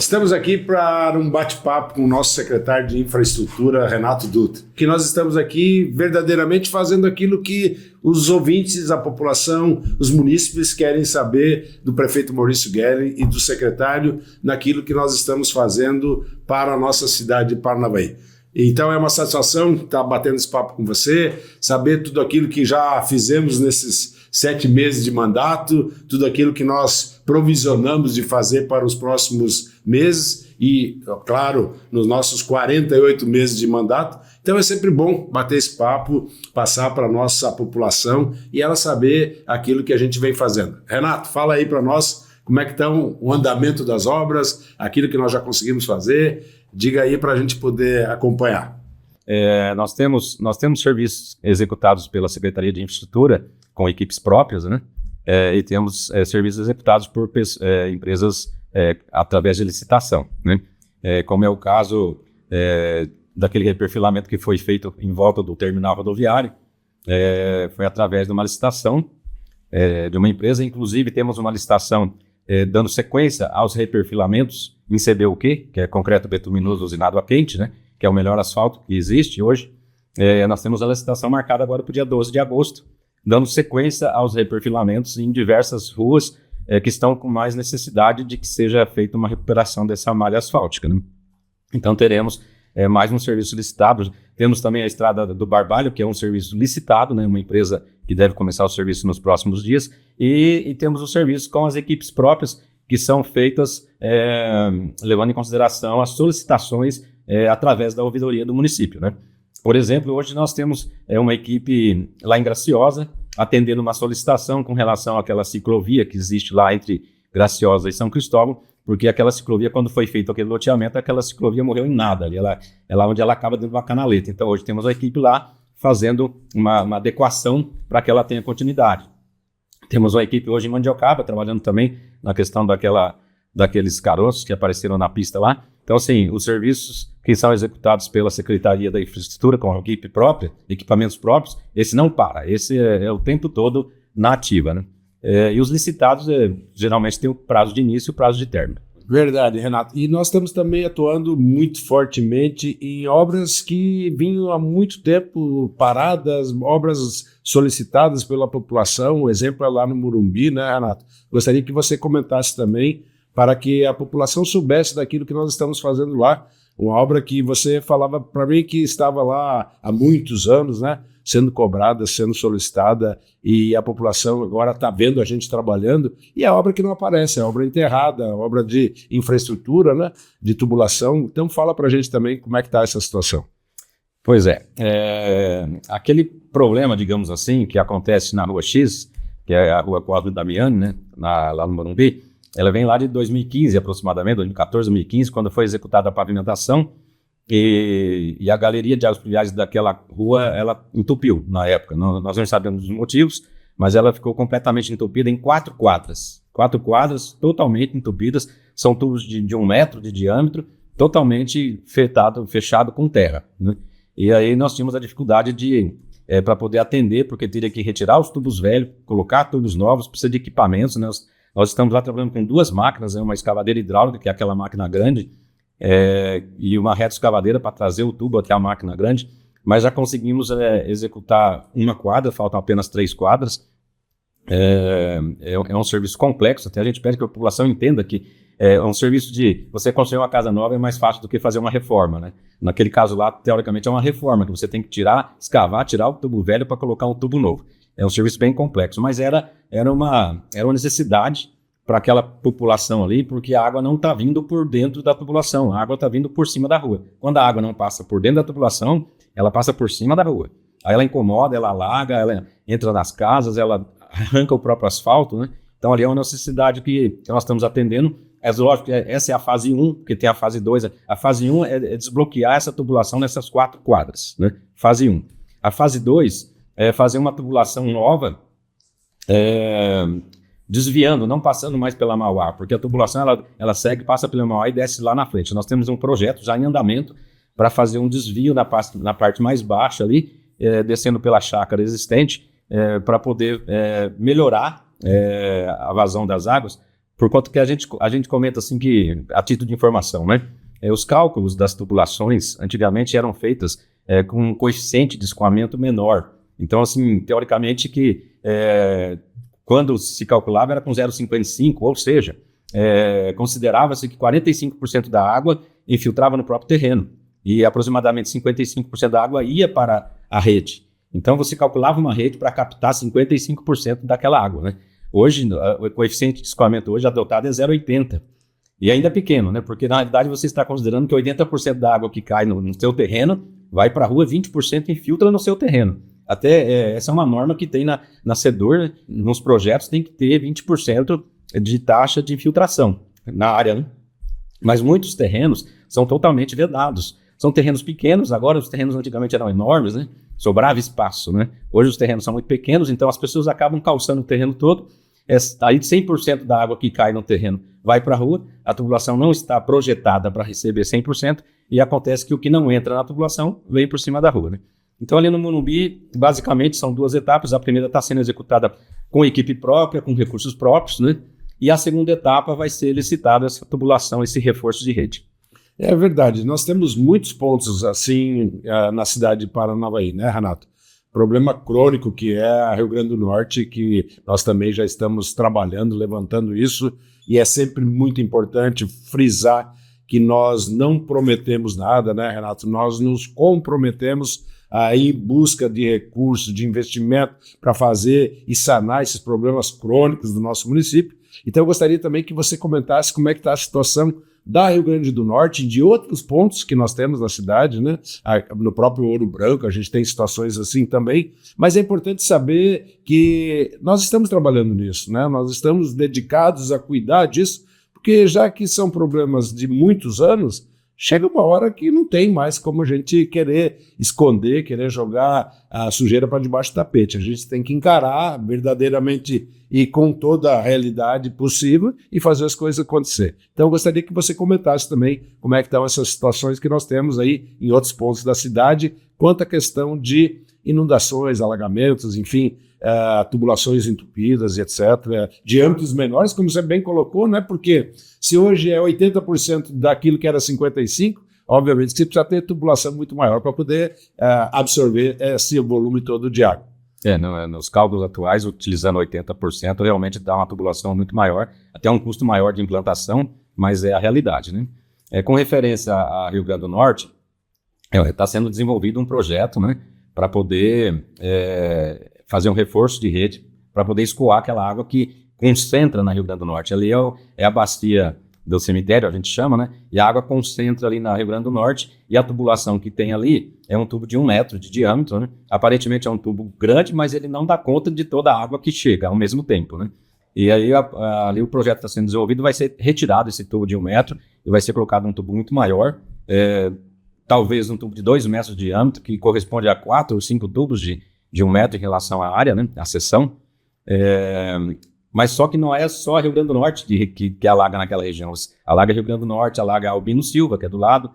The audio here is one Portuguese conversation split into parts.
Estamos aqui para um bate-papo com o nosso secretário de Infraestrutura, Renato Dutra, que nós estamos aqui verdadeiramente fazendo aquilo que os ouvintes, a população, os munícipes querem saber do prefeito Maurício Guerra e do secretário naquilo que nós estamos fazendo para a nossa cidade de Paranavaí. Então é uma satisfação estar batendo esse papo com você, saber tudo aquilo que já fizemos nesses 7 meses de mandato, tudo aquilo que nós provisionamos de fazer para os próximos meses e, claro, nos nossos 48 meses de mandato. Então é sempre bom bater esse papo, passar para a nossa população e ela saber aquilo que a gente vem fazendo. Renato, fala aí para nós como é que estão o andamento das obras, aquilo que nós já conseguimos fazer. Diga aí para a gente poder acompanhar. Nós temos serviços executados pela Secretaria de Infraestrutura com equipes próprias, né? E temos serviços executados por empresas através de licitação, né? Como é o caso daquele reperfilamento que foi feito em volta do terminal rodoviário, foi através de uma licitação de uma empresa. Inclusive temos uma licitação dando sequência aos reperfilamentos em CBUQ, que é concreto betuminoso usinado a quente, né? Que é o melhor asfalto que existe hoje. Nós temos a licitação marcada agora para o dia 12 de agosto, dando sequência aos reperfilamentos em diversas ruas que estão com mais necessidade de que seja feita uma recuperação dessa malha asfáltica, né? Então teremos mais um serviço licitado. Temos também a Estrada do Barbalho, que é um serviço licitado, né? Uma empresa que deve começar o serviço nos próximos dias, e temos o serviço com as equipes próprias, que são feitas levando em consideração as solicitações através da ouvidoria do município, né? Por exemplo, hoje nós temos uma equipe lá em Graciosa atendendo uma solicitação com relação àquela ciclovia que existe lá entre Graciosa e São Cristóvão, porque aquela ciclovia, quando foi feito aquele loteamento, aquela ciclovia morreu em nada, ali é lá onde ela acaba dentro de uma canaleta. Então hoje temos a equipe lá fazendo uma adequação para que ela tenha continuidade. Temos uma equipe hoje em Mandioca trabalhando também na questão daqueles caroços que apareceram na pista lá. Então, assim, os serviços que são executados pela Secretaria da Infraestrutura com a equipe própria, equipamentos próprios, esse não para, esse é o tempo todo na ativa, né? E os licitados geralmente têm o prazo de início e o prazo de término. Verdade, Renato. E nós estamos também atuando muito fortemente em obras que vinham há muito tempo paradas, obras solicitadas pela população. O exemplo é lá no Morumbi, né, Renato? Gostaria que você comentasse também para que a população soubesse daquilo que nós estamos fazendo lá. Uma obra que você falava para mim que estava lá há muitos anos, né? Sendo cobrada, sendo solicitada, e a população agora está vendo a gente trabalhando, e é a obra que não aparece, é a obra enterrada, a obra de infraestrutura, né? De tubulação. Então fala para a gente também como é que está essa situação. Pois aquele problema, digamos assim, que acontece na Rua X, que é a Rua Cosme Damiani, né? Lá no Morumbi, ela vem lá de 2015 aproximadamente, 2014, 2015, quando foi executada a pavimentação, e a galeria de águas pluviais daquela rua, ela entupiu na época. Nós não sabemos os motivos, mas ela ficou completamente entupida em 4 quadras. 4 quadras totalmente entupidas, são tubos de 1 metro de diâmetro, totalmente fechado com terra, né? E aí nós tínhamos a dificuldade para poder atender, porque teria que retirar os tubos velhos, colocar tubos novos, precisa de equipamentos, né? Nós estamos lá trabalhando com 2 máquinas, uma escavadeira hidráulica, que é aquela máquina grande, e uma reta escavadeira para trazer o tubo até a máquina grande, mas já conseguimos executar 1 quadra, faltam apenas 3 quadras. É um serviço complexo, até a gente pede que a população entenda que é um serviço de você construir uma casa nova é mais fácil do que fazer uma reforma, né? Naquele caso lá, teoricamente, é uma reforma, que você tem que escavar, tirar o tubo velho para colocar um tubo novo. É um serviço bem complexo, mas era uma necessidade para aquela população ali, porque a água não está vindo por dentro da tubulação, a água está vindo por cima da rua. Quando a água não passa por dentro da tubulação, ela passa por cima da rua. Aí ela incomoda, ela alaga, ela entra nas casas, ela arranca o próprio asfalto, né? Então ali é uma necessidade que nós estamos atendendo. É lógico que essa é a fase 1, porque tem a fase 2. A fase 1 é desbloquear essa tubulação nessas 4 quadras, né? Fase 1. A fase 2 é fazer uma tubulação nova, desviando, não passando mais pela Mauá, porque a tubulação ela segue, passa pela Mauá e desce lá na frente. Nós temos um projeto já em andamento para fazer um desvio na parte mais baixa ali, descendo pela chácara existente, para poder melhorar a vazão das águas, por conta que a gente comenta assim que, a título de informação, né? Os cálculos das tubulações antigamente eram feitos com um coeficiente de escoamento menor. Então, assim, teoricamente quando se calculava era com 0,55, ou seja, considerava-se que 45% da água infiltrava no próprio terreno e aproximadamente 55% da água ia para a rede. Então, você calculava uma rede para captar 55% daquela água, né? Hoje, o coeficiente de escoamento hoje adotado é 0,80. E ainda é pequeno, né? Porque, na realidade, você está considerando que 80% da água que cai no seu terreno vai para a rua, 20% infiltra no seu terreno. Até essa é uma norma que tem na SEDUR, né? Nos projetos tem que ter 20% de taxa de infiltração na área, né? Mas muitos terrenos são totalmente vedados. São terrenos pequenos, agora os terrenos antigamente eram enormes, né? Sobrava espaço, né? Hoje os terrenos são muito pequenos, então as pessoas acabam calçando o terreno todo. Aí 100% da água que cai no terreno vai para a rua, a tubulação não está projetada para receber 100%, e acontece que o que não entra na tubulação vem por cima da rua, né? Então ali no Morumbi, basicamente são 2 etapas. A primeira está sendo executada com equipe própria, com recursos próprios, né? E a segunda etapa vai ser licitada essa tubulação, esse reforço de rede. É verdade, nós temos muitos pontos assim na cidade de Paranavaí, né, Renato? Problema crônico que é a Rio Grande do Norte, que nós também já estamos trabalhando, levantando isso, e é sempre muito importante frisar que nós não prometemos nada, né, Renato? Nós nos comprometemos a ir em busca de recursos, de investimento para fazer e sanar esses problemas crônicos do nosso município. Então eu gostaria também que você comentasse como é que está a situação da Rio Grande do Norte e de outros pontos que nós temos na cidade, né? No próprio Ouro Branco a gente tem situações assim também, mas é importante saber que nós estamos trabalhando nisso, né? Nós estamos dedicados a cuidar disso, porque já que são problemas de muitos anos, chega uma hora que não tem mais como a gente querer esconder, querer jogar a sujeira para debaixo do tapete. A gente tem que encarar verdadeiramente e com toda a realidade possível e fazer as coisas acontecer. Então eu gostaria que você comentasse também como é que estão essas situações que nós temos aí em outros pontos da cidade, quanto à questão de inundações, alagamentos, enfim, tubulações entupidas, etc., de âmbitos menores, como você bem colocou, né? Porque se hoje é 80% daquilo que era 55%, obviamente você precisa ter tubulação muito maior para poder absorver esse volume todo de água. Nos cálculos atuais, utilizando 80%, realmente dá uma tubulação muito maior, até um custo maior de implantação, mas é a realidade, né? Com referência a Rio Grande do Norte, está sendo desenvolvido um projeto, né, para poder fazer um reforço de rede, para poder escoar aquela água que concentra na Rio Grande do Norte. Ali é a bacia do cemitério, a gente chama, né? E a água concentra ali na Rio Grande do Norte, e a tubulação que tem ali é um tubo de 1 metro de diâmetro, né? Aparentemente é um tubo grande, mas ele não dá conta de toda a água que chega ao mesmo tempo, né? E aí ali o projeto está sendo desenvolvido, vai ser retirado esse tubo de 1 metro e vai ser colocado um tubo muito maior, talvez um tubo de 2 metros de diâmetro, que corresponde a 4 ou 5 tubos de 1 metro em relação à área, né? A seção. Mas só que não é só Rio Grande do Norte que alaga naquela região. Alaga Rio Grande do Norte, alaga Albino Silva, que é do lado,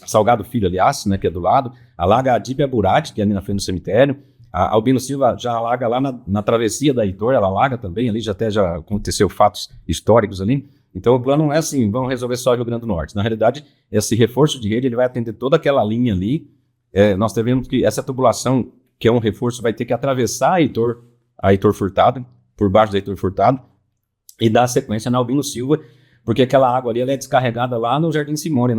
Salgado Filho, aliás, né, que é do lado, alaga a Dípia Burati, que é ali na frente do cemitério. A Albino Silva já alaga lá na travessia da Heitor, ela alaga também, ali já aconteceu fatos históricos ali. Então o plano não é assim, vamos resolver só Rio Grande do Norte. Na realidade, esse reforço de rede ele vai atender toda aquela linha ali. Nós devemos que essa tubulação, que é um reforço, vai ter que atravessar a Heitor Furtado, por baixo da Heitor Furtado, e dar sequência na Albino Silva, porque aquela água ali ela é descarregada lá no Jardim Simone,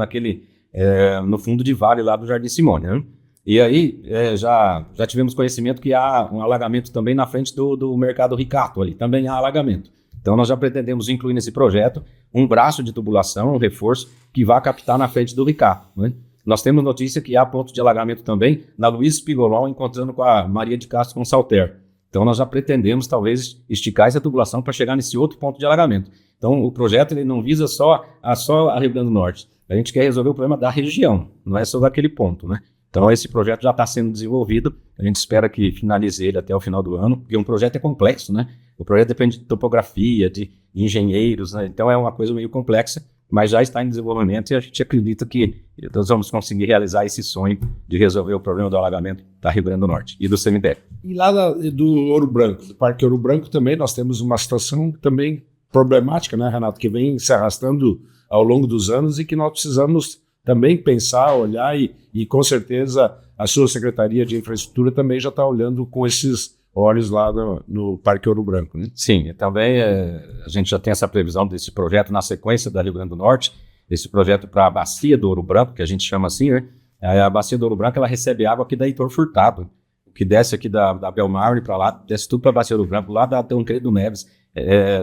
no fundo de vale lá do Jardim Simone, né? E aí já tivemos conhecimento que há um alagamento também na frente do Mercado Ricato ali, também há alagamento. Então nós já pretendemos incluir nesse projeto um braço de tubulação, um reforço, que vai captar na frente do Ricato, né? Nós temos notícia que há ponto de alagamento também na Luiz Pigolon, encontrando com a Maria de Castro com Salter. Então nós já pretendemos talvez esticar essa tubulação para chegar nesse outro ponto de alagamento. Então o projeto ele não visa só a Rio Grande do Norte. A gente quer resolver o problema da região, não é só daquele ponto, né? Então esse projeto já está sendo desenvolvido, a gente espera que finalize ele até o final do ano, porque um projeto é complexo, né? O projeto depende de topografia, de engenheiros, né? Então é uma coisa meio complexa, mas já está em desenvolvimento e a gente acredita que nós vamos conseguir realizar esse sonho de resolver o problema do alagamento da Rio Grande do Norte e do cemitério. E lá do Ouro Branco, do Parque Ouro Branco também, nós temos uma situação também problemática, né, Renato, que vem se arrastando ao longo dos anos e que nós precisamos também pensar, olhar e com certeza a sua Secretaria de Infraestrutura também já está olhando com esses olhos lá no Parque Ouro Branco. Né? Sim, também a gente já tem essa previsão desse projeto na sequência da Rio Grande do Norte, esse projeto para a Bacia do Ouro Branco, que a gente chama assim, né? A Bacia do Ouro Branco, ela recebe água aqui da Heitor Furtado, o que desce aqui da Belmar para lá, desce tudo para a Bacia do Ouro Branco, lá da Tancredo Neves,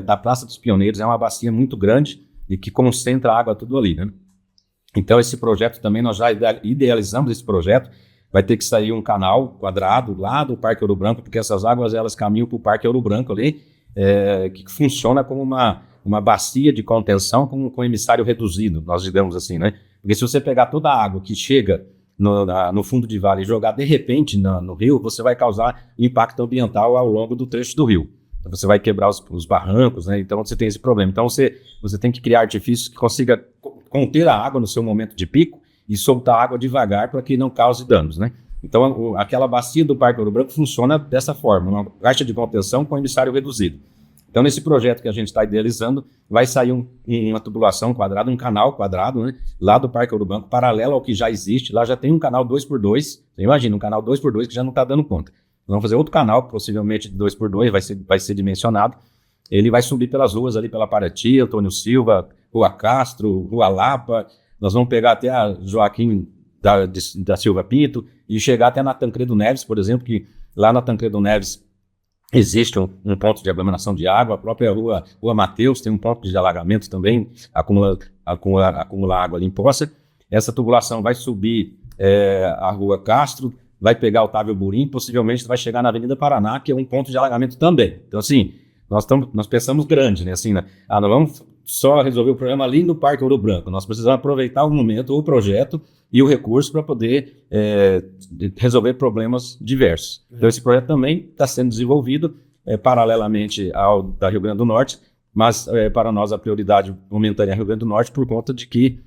da Praça dos Pioneiros, é uma bacia muito grande e que concentra a água tudo ali, né? Então esse projeto também, nós já idealizamos esse projeto, vai ter que sair um canal quadrado lá do Parque Ouro Branco, porque essas águas elas caminham para o Parque Ouro Branco ali, que funciona como uma bacia de contenção com emissário reduzido, nós digamos assim, né? Porque se você pegar toda a água que chega no fundo de vale e jogar de repente no rio, você vai causar impacto ambiental ao longo do trecho do rio. Então, você vai quebrar os barrancos, né? Então você tem esse problema. Então você tem que criar artifícios que consiga conter a água no seu momento de pico e soltar a água devagar para que não cause danos, né? Então aquela bacia do Parque Ouro Branco funciona dessa forma, uma caixa de contenção com emissário reduzido. Então, nesse projeto que a gente está idealizando, vai sair uma tubulação quadrada, um canal quadrado, né, lá do Parque Ouro Branco, paralelo ao que já existe. Lá já tem um canal 2x2, você imagina, um canal 2x2 que já não está dando conta. Vamos fazer outro canal, possivelmente de 2x2, vai ser dimensionado. Ele vai subir pelas ruas ali, pela Paraty, Antônio Silva, Rua Castro, Rua Lapa. Nós vamos pegar até a Joaquim da Silva Pinto e chegar até na Tancredo Neves, por exemplo, que lá na Tancredo Neves existe um ponto de aglomeração de água, a própria Rua Mateus tem um ponto de alagamento também, acumula água ali em poça. Essa tubulação vai subir a Rua Castro, vai pegar Otávio Burim, possivelmente vai chegar na Avenida Paraná, que é um ponto de alagamento também. Então, assim, nós pensamos grande, né? Assim, né? Nós vamos só resolver o problema ali no Parque Ouro Branco. Nós precisamos aproveitar o momento, o projeto e o recurso para poder resolver problemas diversos. Então, esse projeto também está sendo desenvolvido paralelamente ao da Rio Grande do Norte, mas para nós a prioridade momentânea é Rio Grande do Norte por conta de que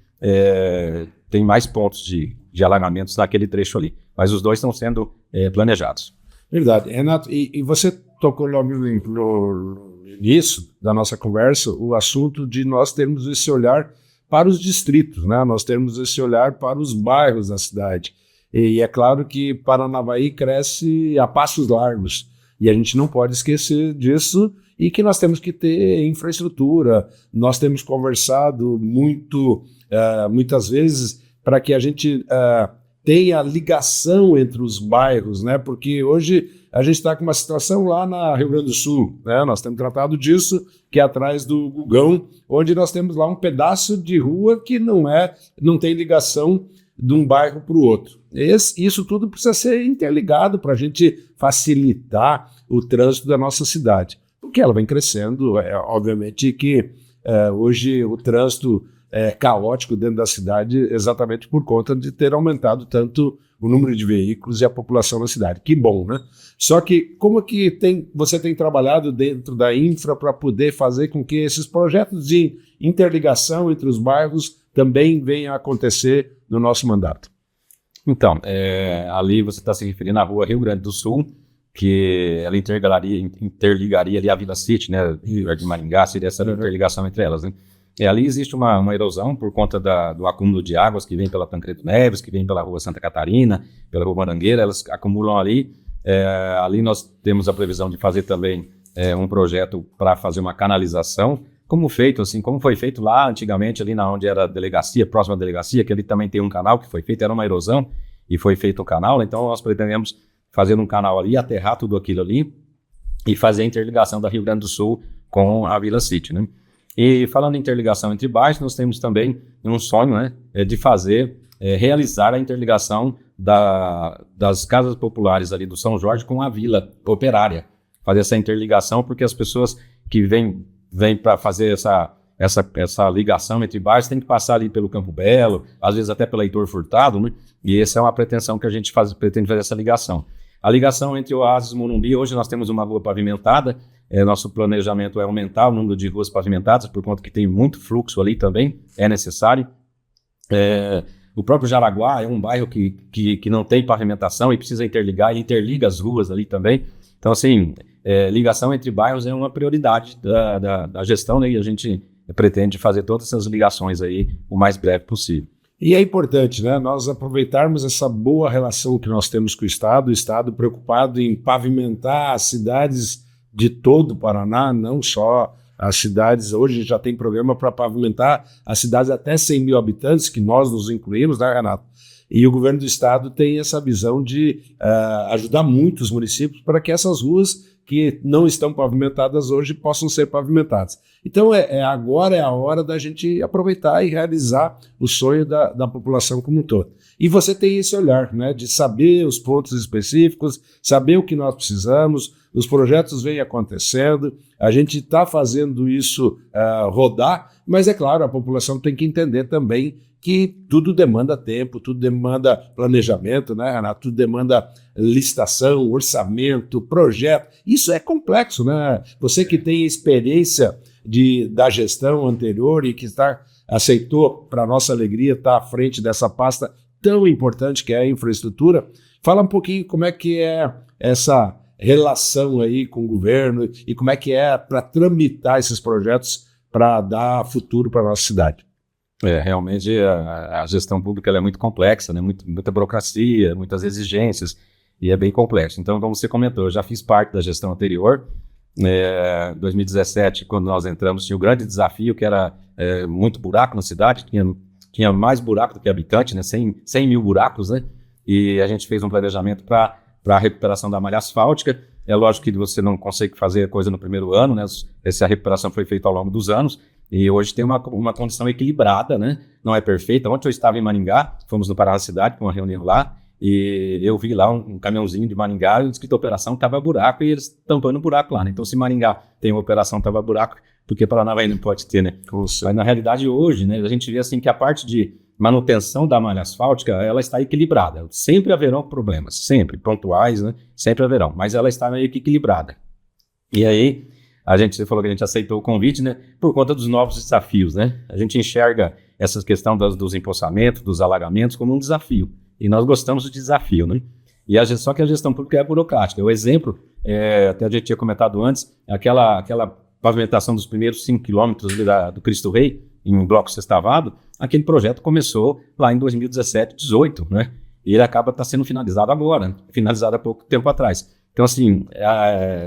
tem mais pontos de alagamentos naquele trecho ali. Mas os dois estão sendo planejados. Verdade. Renato, e você tocou logo no início da nossa conversa o assunto de nós termos esse olhar para os distritos, né? Nós temos esse olhar para os bairros da cidade. E é claro que Paranavaí cresce a passos largos, e a gente não pode esquecer disso, e que nós temos que ter infraestrutura. Nós temos conversado muitas vezes para que a gente tenha ligação entre os bairros, né? Porque hoje a gente está com uma situação lá na Rio Grande do Sul, né? Nós temos tratado disso, que é atrás do Gugão, onde nós temos lá um pedaço de rua que não tem ligação de um bairro para o outro. Isso tudo precisa ser interligado para a gente facilitar o trânsito da nossa cidade, porque ela vem crescendo. Obviamente que hoje o trânsito é caótico dentro da cidade exatamente por conta de ter aumentado tanto o número de veículos e a população na cidade. Que bom, né? Só que como que você tem trabalhado dentro da infra para poder fazer com que esses projetos de interligação entre os bairros também venham a acontecer no nosso mandato? Então, ali você está se referindo à rua Rio Grande do Sul, que ela interligaria ali a Vila City, né? Jardim Maringá, seria essa interligação entre elas, né? Ali existe uma erosão por conta do acúmulo de águas que vem pela Tancredo Neves, que vem pela Rua Santa Catarina, pela Rua Marangueira, elas acumulam ali. Ali nós temos a previsão de fazer também um projeto para fazer uma canalização, como foi feito lá antigamente, ali onde era a delegacia, próxima à delegacia, que ali também tem um canal que foi feito, era uma erosão, e foi feito um canal. Então nós pretendemos fazer um canal ali, aterrar tudo aquilo ali, e fazer a interligação da Rio Grande do Sul com a Vila City, né? E falando em interligação entre bairros, nós temos também um sonho, né, de realizar a interligação das casas populares ali do São Jorge com a Vila Operária. Fazer essa interligação, porque as pessoas que vêm para fazer essa ligação entre bairros têm que passar ali pelo Campo Belo, às vezes até pela Heitor Furtado, né? E essa é uma pretensão que a gente pretende fazer essa ligação. A ligação entre Oásis e Morumbi, hoje nós temos uma rua pavimentada. Nosso planejamento é aumentar o número de ruas pavimentadas, por conta que tem muito fluxo ali também, é necessário. O próprio Jaraguá é um bairro que não tem pavimentação e precisa interligar, ele interliga as ruas ali também. Então, assim, ligação entre bairros é uma prioridade da gestão, né? E a gente pretende fazer todas essas ligações aí o mais breve possível. E é importante, né, nós aproveitarmos essa boa relação que nós temos com o Estado preocupado em pavimentar as cidades de todo o Paraná, não só as cidades, hoje já tem programa para pavimentar as cidades até 100 mil habitantes, que nós nos incluímos, né, Renato? E o governo do Estado tem essa visão de ajudar muito os municípios para que essas ruas que não estão pavimentadas hoje possam ser pavimentadas. Então, agora é a hora da gente aproveitar e realizar o sonho da população como um todo. E você tem esse olhar, né, de saber os pontos específicos, saber o que nós precisamos, os projetos vêm acontecendo, a gente está fazendo isso rodar, mas é claro, a população tem que entender também que tudo demanda tempo, tudo demanda planejamento, né, Renato? Tudo demanda licitação, orçamento, projeto. Isso é complexo, né? Você que tem experiência da gestão anterior e que aceitou, para nossa alegria, estar à frente dessa pasta tão importante que é a infraestrutura, fala um pouquinho como é que é essa relação aí com o governo e como é que é para tramitar esses projetos para dar futuro para a nossa cidade. Realmente a gestão pública ela é muito complexa, né? Muita burocracia, muitas exigências, e é bem complexo. Então, como você comentou, eu já fiz parte da gestão anterior. Em 2017, quando nós entramos, tinha o grande desafio que era muito buraco na cidade, tinha mais buraco do que habitante, né? 100 mil buracos, né? E a gente fez um planejamento para a recuperação da malha asfáltica. É lógico que você não consegue fazer coisa no primeiro ano, né? Essa recuperação foi feita ao longo dos anos. E hoje tem uma condição equilibrada, né? Não é perfeita. Ontem eu estava em Maringá, fomos no Pará Cidade para uma reunião lá, e eu vi lá um caminhãozinho de Maringá, e escrito operação tava buraco, e eles tampando o buraco lá, né? Então, se Maringá tem uma operação tava buraco, porque Paranavaí não pode ter, né? Mas na realidade hoje, né, a gente vê assim que a parte de manutenção da malha asfáltica, ela está equilibrada. Sempre haverão problemas, sempre, pontuais, né? Sempre haverão, mas ela está meio que equilibrada. E aí, você falou que a gente aceitou o convite, né? Por conta dos novos desafios, né? A gente enxerga essa questão dos empoçamentos, dos alagamentos como um desafio. E nós gostamos do desafio, né? Só que a gestão pública é burocrática. O exemplo, até a gente tinha comentado antes, aquela pavimentação dos primeiros 5 quilômetros do Cristo Rei, em bloco sextavado, aquele projeto começou lá em 2017, 2018, né? E ele acaba sendo finalizado agora, finalizado há pouco tempo atrás. Então, assim,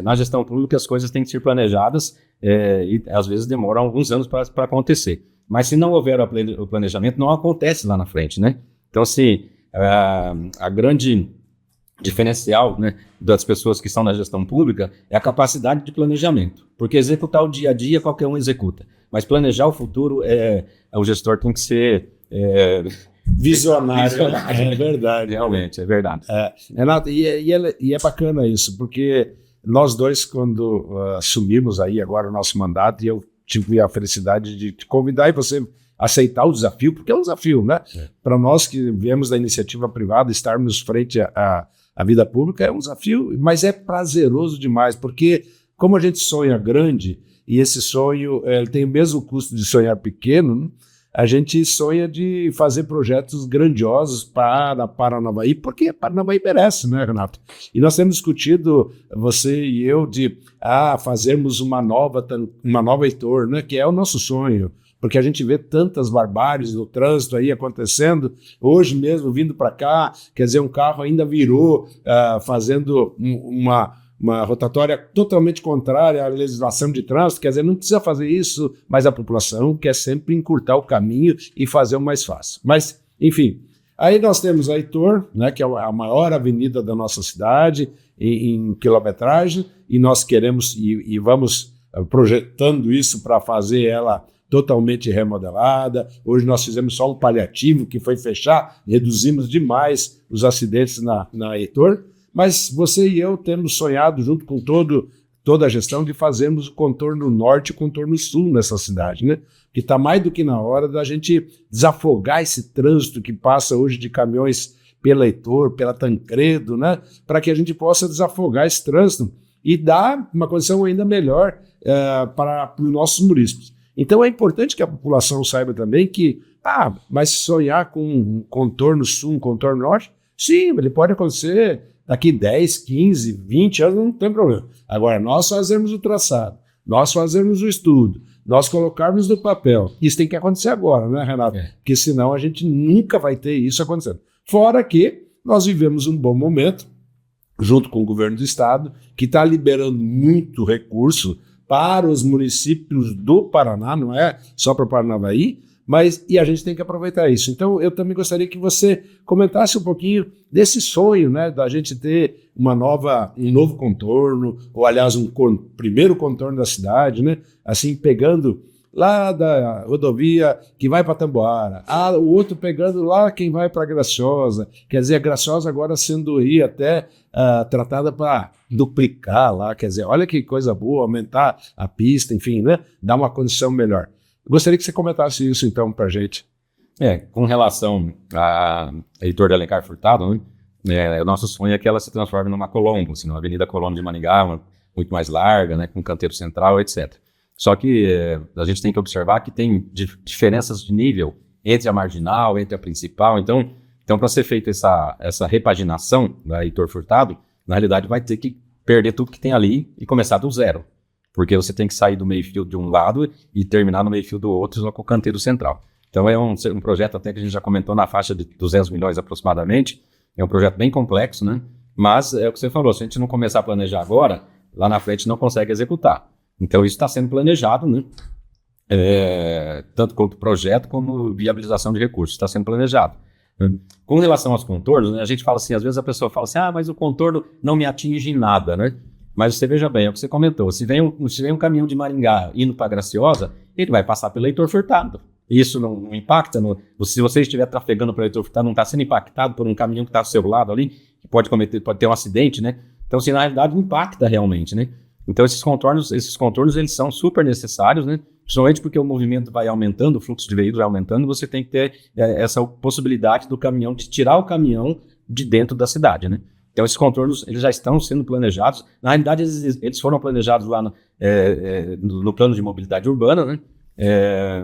na gestão pública as coisas têm que ser planejadas e às vezes demoram alguns anos para acontecer. Mas se não houver o planejamento, não acontece lá na frente, né? Então, assim, a grande diferencial, né, das pessoas que estão na gestão pública é a capacidade de planejamento. Porque executar o dia a dia qualquer um executa. Mas planejar o futuro, o gestor tem que ser... Visionário. É verdade. Realmente, é verdade. Renato, e é bacana isso, porque nós dois, quando assumimos aí agora o nosso mandato, e eu tive a felicidade de te convidar e você aceitar o desafio, porque é um desafio, né? Para nós que viemos da iniciativa privada, estarmos frente à vida pública é um desafio, mas é prazeroso demais, porque como a gente sonha grande, e esse sonho tem o mesmo custo de sonhar pequeno, né? A gente sonha de fazer projetos grandiosos para Paranavaí, porque Paranavaí merece, né, Renato? E nós temos discutido, você e eu, de fazermos uma nova Heitor, né, que é o nosso sonho, porque a gente vê tantas barbáries no trânsito aí acontecendo, hoje mesmo vindo para cá, quer dizer, um carro ainda virou fazendo uma rotatória totalmente contrária à legislação de trânsito, quer dizer, não precisa fazer isso, mas a população quer sempre encurtar o caminho e fazer o mais fácil. Mas, enfim, aí nós temos a Heitor, né, que é a maior avenida da nossa cidade em quilometragem, e nós queremos e vamos projetando isso para fazer ela totalmente remodelada. Hoje nós fizemos só um paliativo, que foi fechar, reduzimos demais os acidentes na Heitor. Mas você e eu temos sonhado, junto com toda a gestão, de fazermos o contorno norte e o contorno sul nessa cidade, né? Que está mais do que na hora da gente desafogar esse trânsito que passa hoje de caminhões pela Heitor, pela Tancredo, né? Para que a gente possa desafogar esse trânsito e dar uma condição ainda melhor para os nossos munícipes. Então é importante que a população saiba também que, mas sonhar com um contorno sul, um contorno norte, sim, ele pode acontecer daqui 10, 15, 20 anos, não tem problema. Agora, nós fazemos o traçado, nós fazemos o estudo, nós colocarmos no papel. Isso tem que acontecer agora, né, Renato? Porque senão a gente nunca vai ter isso acontecendo. Fora que nós vivemos um bom momento, junto com o governo do estado, que está liberando muito recurso para os municípios do Paraná, não é só para o Paranavaí, e a gente tem que aproveitar isso. Então, eu também gostaria que você comentasse um pouquinho desse sonho, né, da gente ter um novo contorno, ou aliás, primeiro contorno da cidade, né, assim, pegando lá da rodovia que vai para Tamboara, o outro pegando lá quem vai para Graciosa, quer dizer, a Graciosa agora sendo aí até tratada para duplicar lá, quer dizer, olha que coisa boa, aumentar a pista, enfim, né, dar uma condição melhor. Gostaria que você comentasse isso, então, para a gente. Com relação a Heitor de Alencar Furtado, né, o nosso sonho é que ela se transforme numa Colombo, assim, uma Avenida Colombo de Maringá, muito mais larga, né, com canteiro central, etc. Só que a gente tem que observar que tem diferenças de nível entre a marginal, entre a principal. Então para ser feita essa repaginação da Heitor Furtado, na realidade vai ter que perder tudo que tem ali e começar do zero. Porque você tem que sair do meio-fio de um lado e terminar no meio-fio do outro, só com o canteiro central. Então é um projeto até que a gente já comentou na faixa de 200 milhões aproximadamente. É um projeto bem complexo, né? Mas é o que você falou, se a gente não começar a planejar agora, lá na frente não consegue executar. Então isso está sendo planejado, né? Tanto quanto projeto como viabilização de recursos, está sendo planejado. Com relação aos contornos, né, a gente fala assim, às vezes a pessoa fala assim, mas o contorno não me atinge em nada, né? Mas você veja bem, é o que você comentou, se vem um caminhão de Maringá indo para Graciosa, ele vai passar pelo Heitor Furtado. Isso não impacta, se você estiver trafegando pelo Heitor Furtado, não está sendo impactado por um caminhão que está ao seu lado ali, que pode ter um acidente, né? Então, na realidade, impacta realmente, né? Então, esses contornos, eles são super necessários, né? Principalmente porque o movimento vai aumentando, o fluxo de veículos vai aumentando, você tem que ter essa possibilidade do caminhão, de tirar o caminhão de dentro da cidade, né? Então, esses contornos, eles já estão sendo planejados. Na realidade, eles foram planejados lá no plano de mobilidade urbana, né?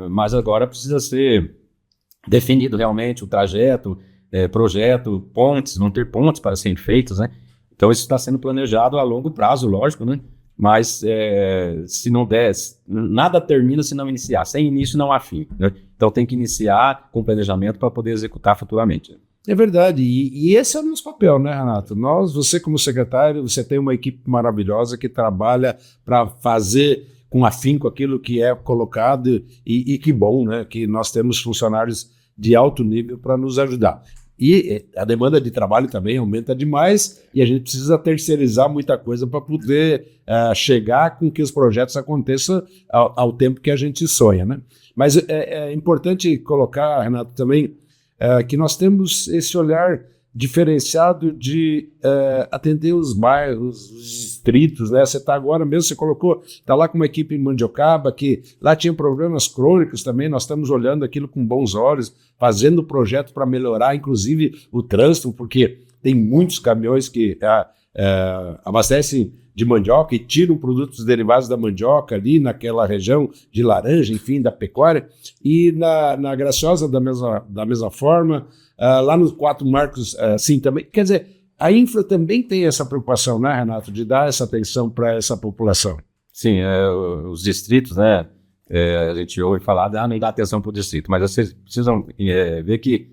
Mas agora precisa ser definido realmente o trajeto, projeto, pontes, vão ter pontes para serem feitos, né? Então, isso está sendo planejado a longo prazo, lógico, né? Mas se não der, nada termina se não iniciar. Sem início não há fim, né? Então, tem que iniciar com planejamento para poder executar futuramente. É verdade, e esse é o nosso papel, né, Renato? Você como secretário, você tem uma equipe maravilhosa que trabalha para fazer com afinco aquilo que é colocado e que bom, né, que nós temos funcionários de alto nível para nos ajudar. E a demanda de trabalho também aumenta demais e a gente precisa terceirizar muita coisa para poder chegar com que os projetos aconteçam ao tempo que a gente sonha, né? Mas é importante colocar, Renato, também que nós temos esse olhar diferenciado de atender os bairros, os distritos, né? Você está agora mesmo, está lá com uma equipe em Mandioca, que lá tinha problemas crônicos também, nós estamos olhando aquilo com bons olhos, fazendo projeto para melhorar, inclusive, o trânsito, porque tem muitos caminhões que abastecem de mandioca e tiram produtos derivados da mandioca ali naquela região de Laranja, enfim, da pecuária, e na Graciosa da mesma forma, lá nos 4 Marcos, sim, também. Quer dizer, a infra também tem essa preocupação, né, Renato, de dar essa atenção para essa população. Sim, os distritos, né, a gente ouve falar, não dá atenção para o distrito, mas vocês precisam ver que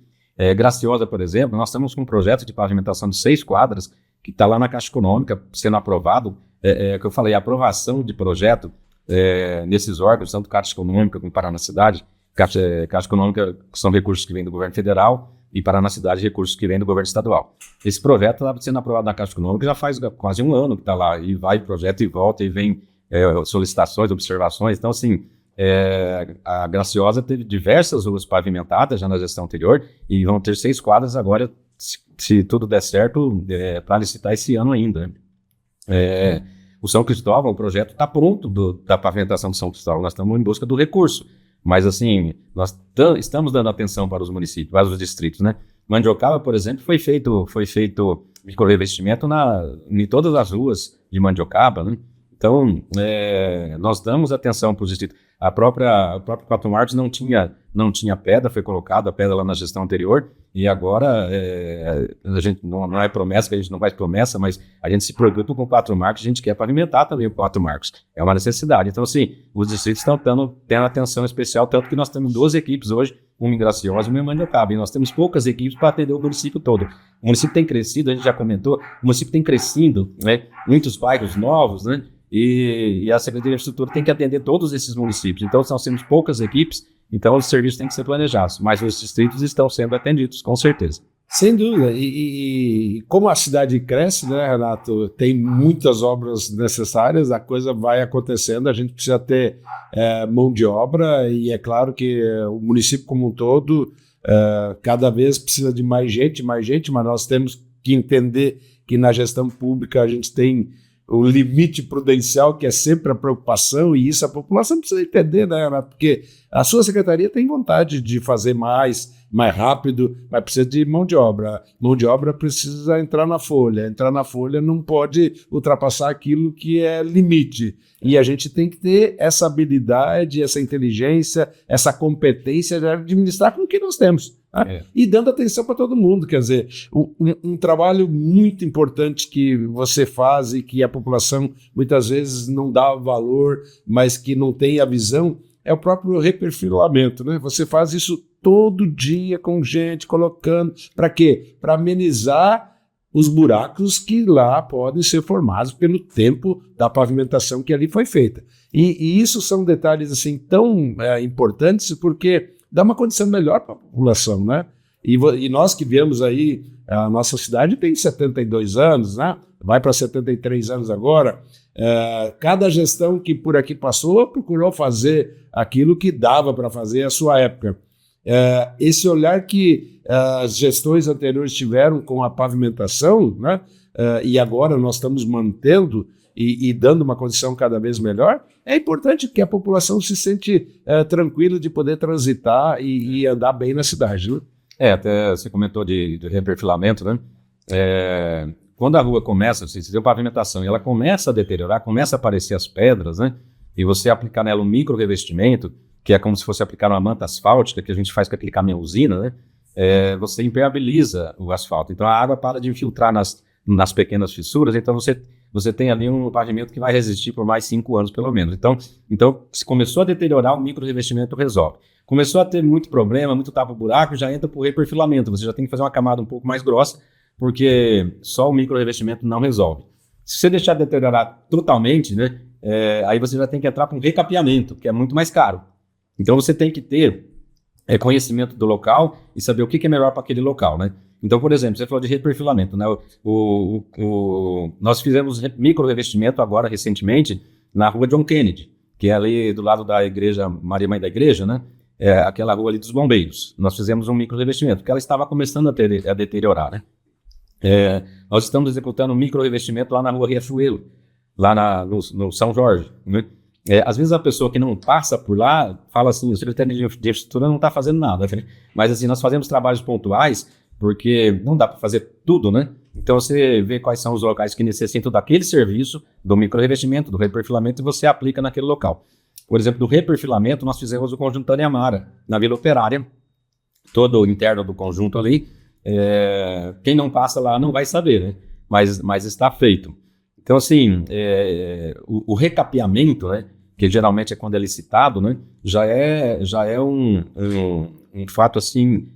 Graciosa, por exemplo, nós estamos com um projeto de pavimentação de 6 quadras, que está lá na Caixa Econômica sendo aprovado, que eu falei, a aprovação de projeto nesses órgãos, tanto Caixa Econômica como Paraná Cidade. Caixa Econômica são recursos que vêm do governo federal e Paraná Cidade recursos que vêm do governo estadual. Esse projeto está sendo aprovado na Caixa Econômica já faz quase um ano que está lá, e vai projeto e volta, e vem solicitações, observações. Então, assim, a Graciosa teve diversas ruas pavimentadas já na gestão anterior, e vão ter 6 quadras agora, se tudo der certo, para licitar esse ano ainda. O São Cristóvão, o projeto está pronto da pavimentação do São Cristóvão, nós estamos em busca do recurso, mas assim, nós estamos dando atenção para os municípios, para os distritos, né? Mandioca, por exemplo, foi feito micro-revestimento em todas as ruas de Mandioca, né? Então, nós damos atenção para os distritos. O próprio Quatro Marcos não tinha pedra, foi colocada a pedra lá na gestão anterior, e agora a gente não é promessa, que a gente não faz promessa, mas a gente se preocupa com o Quatro Marcos, a gente quer pavimentar também o Quatro Marcos. É uma necessidade. Então, assim, os distritos estão tendo atenção especial, tanto que nós temos 12 equipes hoje, uma em Graciosa e uma em Mandiocaba, e nós temos poucas equipes para atender o município todo. O município tem crescido, a gente já comentou, o município tem crescido, né? Muitos bairros novos, né? E a Secretaria de Infraestrutura tem que atender todos esses municípios. Então, nós temos poucas equipes, então os serviços têm que ser planejados, mas os distritos estão sendo atendidos, com certeza. Sem dúvida. E como a cidade cresce, né, Renato, tem muitas obras necessárias, a coisa vai acontecendo, a gente precisa ter mão de obra, e é claro que o município como um todo cada vez precisa de mais gente, mas nós temos que entender que na gestão pública a gente tem o limite prudencial, que é sempre a preocupação, e isso a população precisa entender, né, Renato? Porque a sua secretaria tem vontade de fazer mais rápido, mas precisa de mão de obra. Mão de obra precisa entrar na folha não pode ultrapassar aquilo que é limite. E a gente tem que ter essa habilidade, essa inteligência, essa competência de administrar com o que nós temos. E dando atenção para todo mundo, quer dizer, um trabalho muito importante que você faz e que a população muitas vezes não dá valor, mas que não tem a visão, é o próprio reperfilamento, né? Você faz isso todo dia com gente colocando, para quê? Para amenizar os buracos que lá podem ser formados pelo tempo da pavimentação que ali foi feita. E isso são detalhes assim tão importantes, porque dá uma condição melhor para a população, né? E nós que viemos aí, a nossa cidade tem 72 anos, né? Vai para 73 anos agora. Cada gestão que por aqui passou procurou fazer aquilo que dava para fazer à sua época. Esse olhar que as gestões anteriores tiveram com a pavimentação, né? E agora nós estamos mantendo e dando uma condição cada vez melhor, é importante que a população se sente tranquila de poder transitar e andar bem na cidade, né? Até você comentou de reperfilamento, né? Quando a rua começa, se tem pavimentação e ela começa a deteriorar, começa a aparecer as pedras, né? E você aplicar nela um micro revestimento, que é como se fosse aplicar uma manta asfáltica, que a gente faz com aquele caminhão usina, né? Você impermeabiliza o asfalto. Então a água para de infiltrar nas pequenas fissuras, então você tem ali um pavimento que vai resistir por mais 5 anos, pelo menos. Então, se começou a deteriorar, o micro revestimento resolve. Começou a ter muito problema, muito tapa-buraco, já entra por reperfilamento. Você já tem que fazer uma camada um pouco mais grossa, porque só o micro revestimento não resolve. Se você deixar deteriorar totalmente, né, aí você já tem que entrar para um recapeamento, que é muito mais caro. Então você tem que ter conhecimento do local e saber o que é melhor para aquele local, né? Então, por exemplo, você falou de reperfilamento, né? Nós fizemos micro revestimento agora, recentemente, na rua John Kennedy, que é ali do lado da igreja, Maria Mãe da Igreja, né? Aquela rua ali dos bombeiros. Nós fizemos um micro revestimento, porque ela estava começando a deteriorar, né? Nós estamos executando um micro revestimento lá na rua Riachuelo, lá no São Jorge, né? Às vezes a pessoa que não passa por lá fala assim, o secretário de infraestrutura não está fazendo nada, né? Mas assim, nós fazemos trabalhos pontuais, porque não dá para fazer tudo, né? Então você vê quais são os locais que necessitam daquele serviço, do micro-revestimento, do reperfilamento, e você aplica naquele local. Por exemplo, do reperfilamento, nós fizemos o conjunto Taniamara, na Vila Operária, todo o interno do conjunto ali. Quem não passa lá não vai saber, né? Mas está feito. Então, assim, o recapeamento, né, que geralmente é quando é licitado, né, já é um fato assim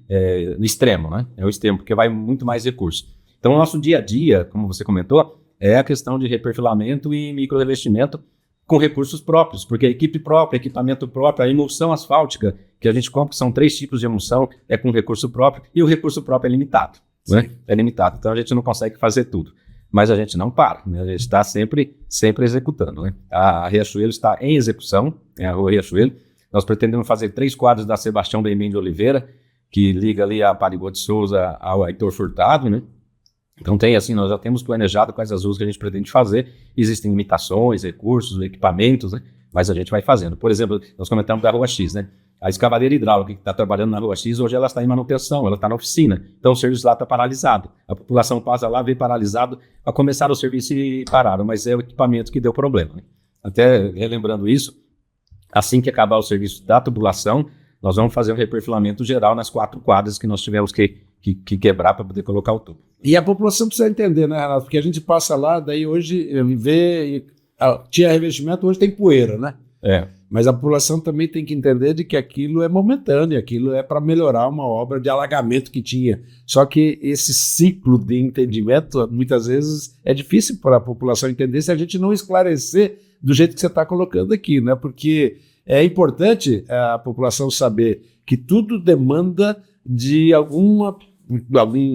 extremo, né? É o extremo, porque vai muito mais recurso. Então, o nosso dia a dia, como você comentou, é a questão de reperfilamento e micro-revestimento com recursos próprios, porque a equipe própria, equipamento próprio, a emulsão asfáltica que a gente compra, são 3 tipos de emulsão, é com recurso próprio, e o recurso próprio é limitado, né? É limitado, então a gente não consegue fazer tudo. Mas a gente não para, né? A gente está sempre executando, né? A Riachuelo está em execução, a rua Riachuelo. Nós pretendemos fazer 3 quadros da Sebastião Bem de Oliveira, que liga ali a Parigô de Souza ao Heitor Furtado, né? Então nós já temos planejado quais as ruas que a gente pretende fazer. Existem limitações, recursos, equipamentos, né? Mas a gente vai fazendo. Por exemplo, nós comentamos da Rua X, né? A escavadeira hidráulica que está trabalhando na rua X, hoje ela está em manutenção, ela está na oficina. Então o serviço lá está paralisado. A população passa lá, vê paralisado, a começar o serviço e pararam, mas é o equipamento que deu problema, né? Até relembrando isso, assim que acabar o serviço da tubulação, nós vamos fazer um reperfilamento geral nas 4 quadras que nós tivemos que quebrar para poder colocar o tubo. E a população precisa entender, né, Renato? Porque a gente passa lá, daí hoje vê, tinha revestimento, hoje tem poeira, né? Mas a população também tem que entender de que aquilo é momentâneo, aquilo é para melhorar uma obra de alagamento que tinha. Só que esse ciclo de entendimento, muitas vezes, é difícil para a população entender se a gente não esclarecer do jeito que você está colocando aqui, né? Porque é importante a população saber que tudo demanda de algum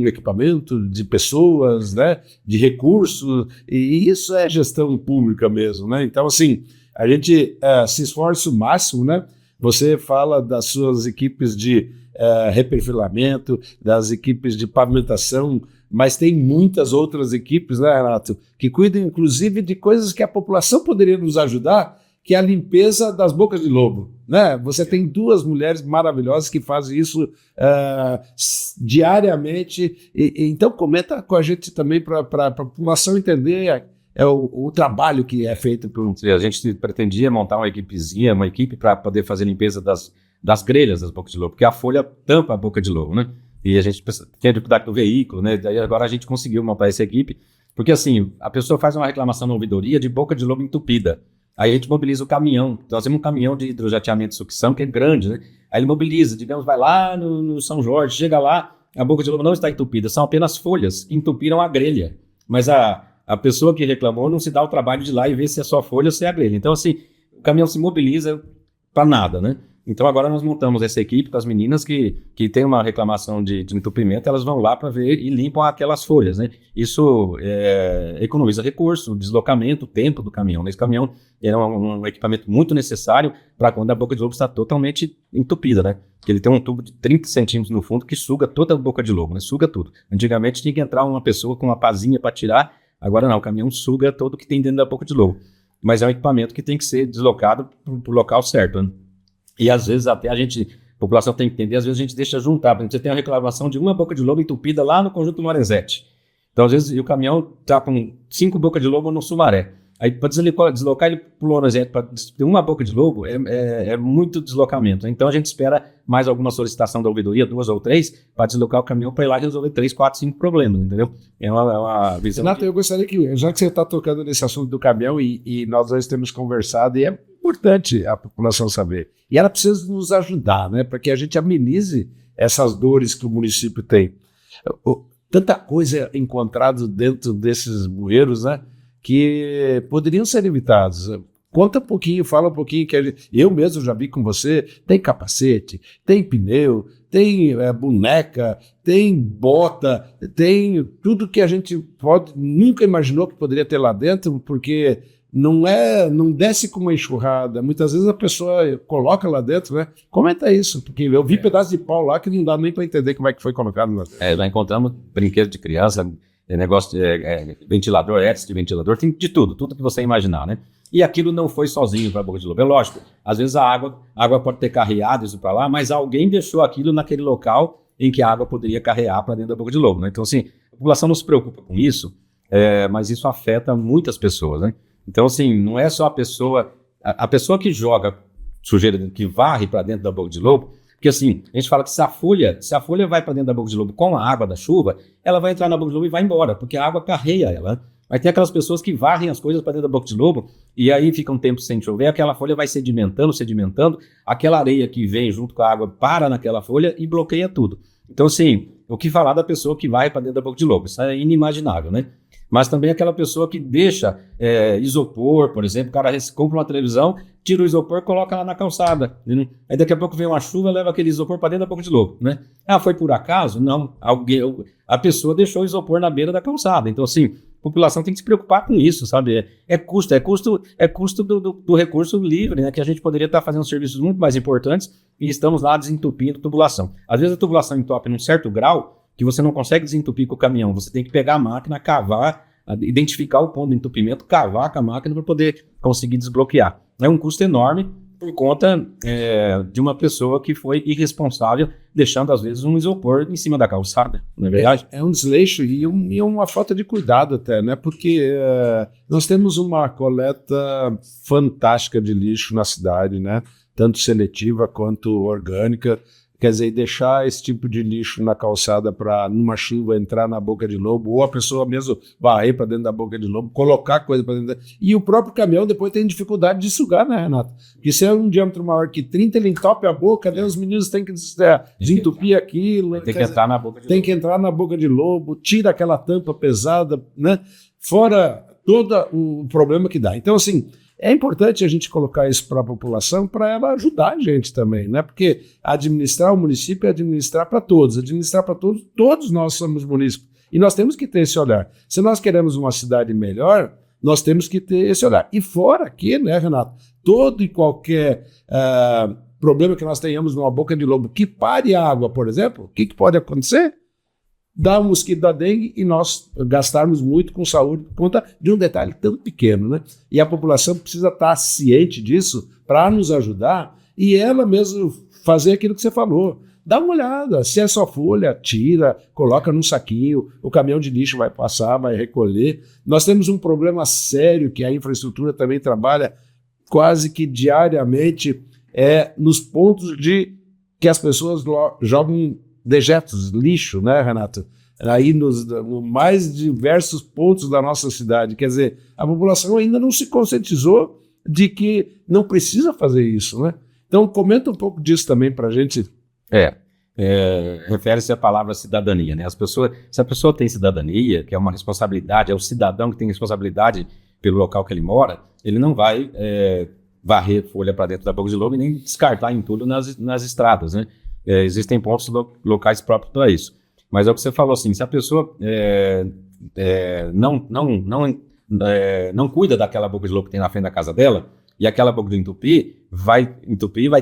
equipamento, de pessoas, né? De recursos, e isso é gestão pública mesmo, né? Então, assim, a gente se esforça o máximo, né? Você fala das suas equipes de reperfilamento, das equipes de pavimentação, mas tem muitas outras equipes, né, Renato, que cuidam inclusive de coisas que a população poderia nos ajudar, que é a limpeza das bocas de lobo, né? Você tem 2 mulheres maravilhosas que fazem isso diariamente, então comenta com a gente também para a população entender o trabalho que é feito por... A gente pretendia montar uma equipe para poder fazer limpeza das grelhas das bocas de lobo, porque a folha tampa a boca de lobo, né? E a gente tinha dificuldade do veículo, né? Daí agora a gente conseguiu montar essa equipe, porque assim, a pessoa faz uma reclamação na ouvidoria de boca de lobo entupida. Aí a gente mobiliza o caminhão. Nós temos um caminhão de hidrojateamento de sucção que é grande, né? Aí ele mobiliza, digamos, vai lá no São Jorge, chega lá, a boca de lobo não está entupida, são apenas folhas que entupiram a grelha. Mas a pessoa que reclamou não se dá o trabalho de ir lá e ver se é só folha ou se é a grelha. Então, assim, o caminhão se mobiliza para nada, né? Então, agora nós montamos essa equipe com as meninas que tem uma reclamação de entupimento, elas vão lá para ver e limpam aquelas folhas, né? Isso economiza recurso, deslocamento, tempo do caminhão, né? Esse caminhão é um equipamento muito necessário para quando a boca de lobo está totalmente entupida, né? Porque ele tem um tubo de 30 centímetros no fundo que suga toda a boca de lobo, né? Suga tudo. Antigamente tinha que entrar uma pessoa com uma pazinha para tirar, agora não, o caminhão suga todo o que tem dentro da boca de lobo. Mas é um equipamento que tem que ser deslocado para o local certo, né? E às vezes até a população tem que entender, às vezes a gente deixa juntar. Por exemplo, você tem uma reclamação de uma boca de lobo entupida lá no Conjunto Lorenzetti. Então, às vezes, o caminhão está com 5 bocas de lobo no Sumaré. Aí, para deslocar ele para o Lorenzetti, para ter uma boca de lobo, é muito deslocamento. Então, a gente espera mais alguma solicitação da ouvidoria, 2 ou 3, para deslocar o caminhão para ir lá resolver 3, 4, 5 problemas, entendeu? É uma visão. Renato, eu gostaria que, já que você está tocando nesse assunto do caminhão e nós dois temos conversado, e é importante a população saber. E ela precisa nos ajudar, né, para que a gente amenize essas dores que o município tem. Tanta coisa encontrada dentro desses bueiros, né, que poderiam ser evitados. Conta um pouquinho, fala um pouquinho, eu mesmo já vi com você, tem capacete, tem pneu, tem boneca, tem bota, tem tudo que a gente nunca imaginou que poderia ter lá dentro, porque não desce com uma enxurrada. Muitas vezes a pessoa coloca lá dentro, né? Comenta isso, porque eu vi pedaço de pau lá que não dá nem para entender como é que foi colocado lá dentro. Já encontramos brinquedo de criança, negócio de ventilador, hélice de ventilador, tem de tudo que você imaginar, né? E aquilo não foi sozinho para a boca de lobo. É lógico, às vezes a água pode ter carreado isso para lá, mas alguém deixou aquilo naquele local em que a água poderia carrear para dentro da boca de lobo, né? Então, assim, a população não se preocupa com isso, mas isso afeta muitas pessoas, né? Então, assim, não é só a pessoa que joga sujeira, que varre para dentro da boca de lobo, porque assim, a gente fala que se a folha vai para dentro da boca de lobo com a água da chuva, ela vai entrar na boca de lobo e vai embora, porque a água carreia ela. Mas tem aquelas pessoas que varrem as coisas para dentro da boca de lobo e aí fica um tempo sem chover, aquela folha vai sedimentando, aquela areia que vem junto com a água para naquela folha e bloqueia tudo. Então, assim, o que falar da pessoa que vai para dentro da boca de lobo? Isso é inimaginável, né? Mas também aquela pessoa que deixa isopor, por exemplo, o cara compra uma televisão, tira o isopor e coloca lá na calçada. Né? Aí daqui a pouco vem uma chuva, leva aquele isopor para dentro da boca de lobo, né? Ah, foi por acaso? Não. A pessoa deixou o isopor na beira da calçada. Então, assim, a população tem que se preocupar com isso, sabe? É custo do recurso livre, né? Que a gente poderia estar fazendo serviços muito mais importantes e estamos lá desentupindo a tubulação. Às vezes a tubulação entope num certo grau que você não consegue desentupir com o caminhão, você tem que pegar a máquina, cavar, identificar o ponto de entupimento, cavar com a máquina para poder conseguir desbloquear. É um custo enorme por conta de uma pessoa que foi irresponsável, deixando às vezes um isopor em cima da calçada, não é verdade? É um desleixo e uma falta de cuidado até, né? Porque nós temos uma coleta fantástica de lixo na cidade, né? Tanto seletiva quanto orgânica. Quer dizer, deixar esse tipo de lixo na calçada para, numa chuva, entrar na boca de lobo, ou a pessoa mesmo varrer para dentro da boca de lobo, colocar coisa para dentro. E o próprio caminhão depois tem dificuldade de sugar, né, Renato? Porque se é um diâmetro maior que 30, ele entope a boca, daí os meninos têm que desentupir aquilo. Tem que entrar na boca de lobo. Tem que entrar na boca de lobo, tira aquela tampa pesada, né? Fora todo o problema que dá. Então, assim, é importante a gente colocar isso para a população, para ela ajudar a gente também, né? Porque administrar o município é administrar para todos. Administrar para todos, todos nós somos munícipes. E nós temos que ter esse olhar. Se nós queremos uma cidade melhor, nós temos que ter esse olhar. E fora aqui, né, Renato? Todo e qualquer problema que nós tenhamos numa boca de lobo que pare a água, por exemplo, o que pode acontecer? Dá um mosquito da dengue e nós gastarmos muito com saúde por conta de um detalhe tão pequeno, né? E a população precisa estar ciente disso para nos ajudar e ela mesmo fazer aquilo que você falou. Dá uma olhada, se é só folha, tira, coloca num saquinho, o caminhão de lixo vai passar, vai recolher. Nós temos um problema sério que a infraestrutura também trabalha quase que diariamente, nos pontos de que as pessoas jogam dejetos, lixo, né, Renato? Aí nos mais diversos pontos da nossa cidade. Quer dizer, a população ainda não se conscientizou de que não precisa fazer isso, né? Então, comenta um pouco disso também para a gente. Refere-se à palavra cidadania, né? Se a pessoa tem cidadania, que é uma responsabilidade, é o cidadão que tem responsabilidade pelo local que ele mora, ele não vai varrer folha para dentro da boca de lobo e nem descartar entulho nas estradas, né? Existem pontos locais próprios para isso. Mas é o que você falou, assim, se a pessoa não cuida daquela boca de lobo que tem na frente da casa dela, e aquela boca de entupir, vai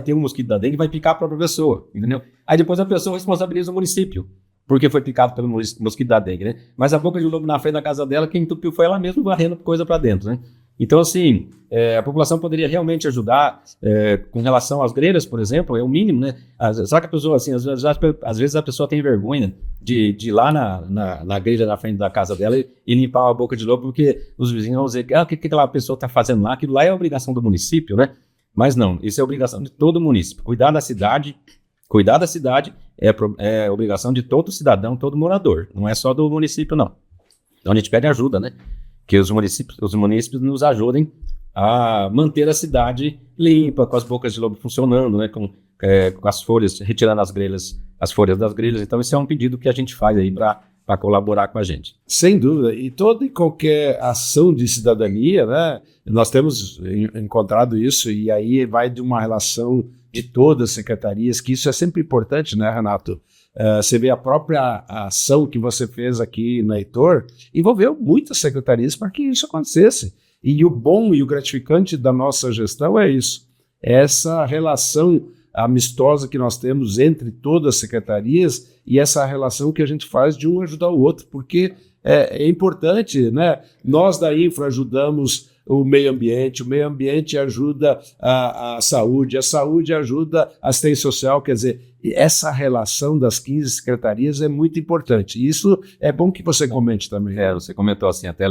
ter um mosquito da dengue e vai picar a própria pessoa, entendeu? Aí depois a pessoa responsabiliza o município, porque foi picado pelo mosquito da dengue, né? Mas a boca de lobo na frente da casa dela, quem entupiu foi ela mesma varrendo coisa para dentro, né? Então, assim, a população poderia realmente ajudar com relação às grelhas, por exemplo, é o mínimo, né? Só que a pessoa, assim, às vezes a pessoa tem vergonha de ir lá na grelha na frente da casa dela e limpar a boca de lobo, porque os vizinhos vão dizer o que aquela pessoa está fazendo lá, aquilo lá é obrigação do município, né? Mas não, isso é obrigação de todo município. Cuidar da cidade é obrigação de todo cidadão, todo morador, não é só do município, não. Então a gente pede ajuda, né? Que os municípios nos ajudem a manter a cidade limpa, com as bocas de lobo funcionando, né, com as folhas, retirando as folhas das grelhas. Então, esse é um pedido que a gente faz aí para colaborar com a gente. Sem dúvida. E toda e qualquer ação de cidadania, né, nós temos encontrado isso, e aí vai de uma relação de todas as secretarias, que isso é sempre importante, né, Renato? Você vê a própria ação que você fez aqui na Heitor, envolveu muitas secretarias para que isso acontecesse. E o bom e o gratificante da nossa gestão é isso. Essa relação amistosa que nós temos entre todas as secretarias e essa relação que a gente faz de um ajudar o outro, porque é importante, né? Nós da Infra ajudamos o meio ambiente ajuda a saúde ajuda a assistência social, quer dizer, essa relação das 15 secretarias é muito importante. E isso é bom que você comente também. Você comentou assim, até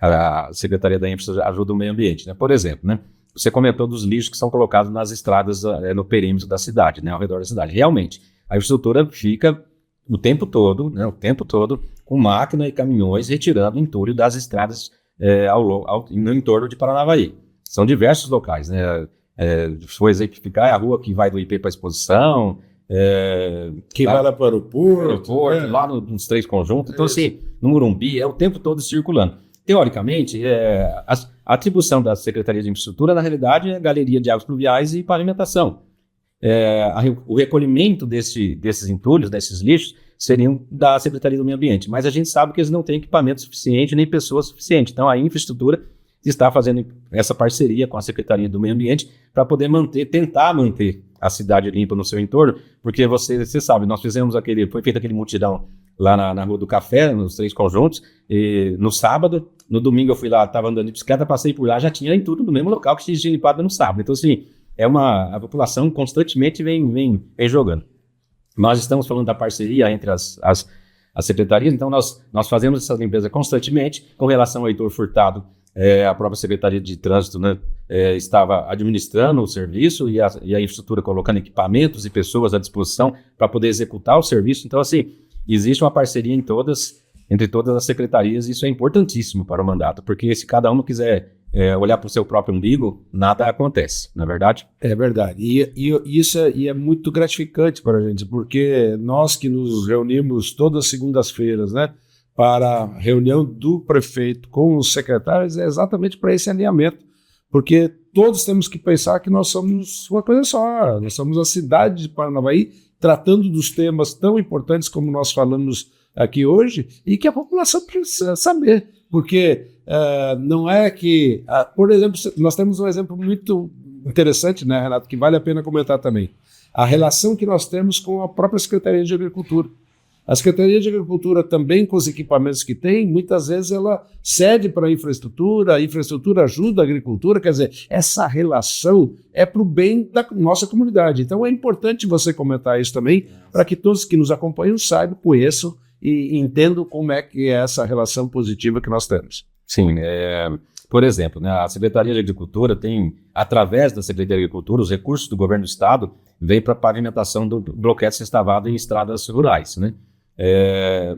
a Secretaria da Infra ajuda o meio ambiente, né? Por exemplo, né? Você comentou dos lixos que são colocados nas estradas no perímetro da cidade, né? Ao redor da cidade. Realmente, a infraestrutura fica o tempo todo, né? Com máquina e caminhões retirando o entulho das estradas no entorno de Paranavaí. São diversos locais, né? Se for exemplificar, é a rua que vai do IP para a exposição, que vai lá para o aeroporto, lá nos três conjuntos. Então, assim, no Morumbi, é o tempo todo circulando. Teoricamente, a atribuição da Secretaria de Infraestrutura, na realidade, é galeria de águas pluviais e pavimentação. O recolhimento desses entulhos, desses lixos, seriam da Secretaria do Meio Ambiente. Mas a gente sabe que eles não têm equipamento suficiente, nem pessoas suficientes. Então, a infraestrutura está fazendo essa parceria com a Secretaria do Meio Ambiente para poder tentar manter a cidade limpa no seu entorno, porque você sabe, foi feito aquele mutirão lá na Rua do Café, nos 3 conjuntos, e no sábado, no domingo eu fui lá, estava andando de bicicleta, passei por lá, já tinha em tudo no mesmo local que tinha limpado no sábado. Então, assim, a população constantemente vem jogando. Nós estamos falando da parceria entre as secretarias, então nós fazemos essa limpeza constantemente. Com relação ao Heitor Furtado, a própria Secretaria de Trânsito, né, estava administrando o serviço e a infraestrutura colocando equipamentos e pessoas à disposição para poder executar o serviço. Então, assim, existe uma parceria entre todas as secretarias, e isso é importantíssimo para o mandato, porque se cada um quiser olhar para o seu próprio umbigo, nada acontece, não é verdade? É verdade. E isso é muito gratificante para a gente, porque nós que nos reunimos todas as segundas-feiras, né, para a reunião do prefeito com os secretários, é exatamente para esse alinhamento, porque todos temos que pensar que nós somos uma coisa só, nós somos a cidade de Paranavaí, tratando dos temas tão importantes como nós falamos aqui hoje, e que a população precisa saber, porque não é que... por exemplo, nós temos um exemplo muito interessante, né, Renato, que vale a pena comentar também. A relação que nós temos com a própria Secretaria de Agricultura. A Secretaria de Agricultura também, com os equipamentos que tem, muitas vezes ela cede para a infraestrutura ajuda a agricultura, quer dizer, essa relação é para o bem da nossa comunidade. Então é importante você comentar isso também, para que todos que nos acompanham saibam, conheçam e entendam como é que é essa relação positiva que nós temos. Sim, por exemplo, né, a Secretaria de Agricultura tem, através da Secretaria de Agricultura, os recursos do governo do estado vêm para a pavimentação do bloquete sextavado em estradas rurais, né?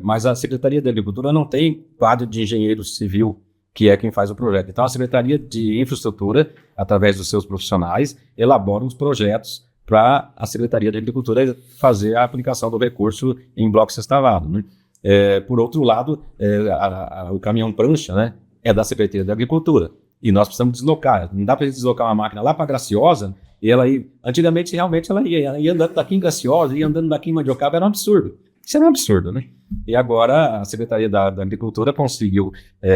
Mas a Secretaria de Agricultura não tem quadro de engenheiro civil, que é quem faz o projeto. Então a Secretaria de Infraestrutura, através dos seus profissionais, elabora os projetos para a Secretaria de Agricultura fazer a aplicação do recurso em bloco sextavado, né? Por outro lado, o caminhão prancha, né, é da Secretaria de Agricultura, e nós precisamos deslocar. Não dá para deslocar uma máquina lá para Graciosa, e ela ia, antigamente realmente ela ia andando daqui em Graciosa, ia andando daqui em Mandiocabe, era um absurdo. Isso era um absurdo, né? E agora a Secretaria da Agricultura conseguiu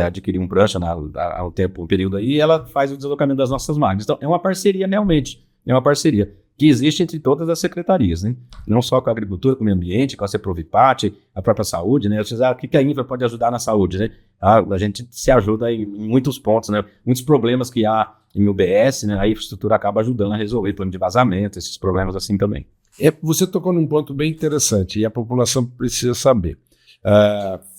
adquirir um prancha há um período aí, e ela faz o deslocamento das nossas máquinas. Então é uma parceria realmente, é uma parceria que existe entre todas as secretarias, né? Não só com a agricultura, com o meio ambiente, com a Ceprovipate, a própria saúde, né? O que a infra pode ajudar na saúde, né? A gente se ajuda em muitos pontos, né? Muitos problemas que há em UBS, né? A infraestrutura acaba ajudando a resolver plano de vazamento, esses problemas assim também. Você tocou num ponto bem interessante e a população precisa saber.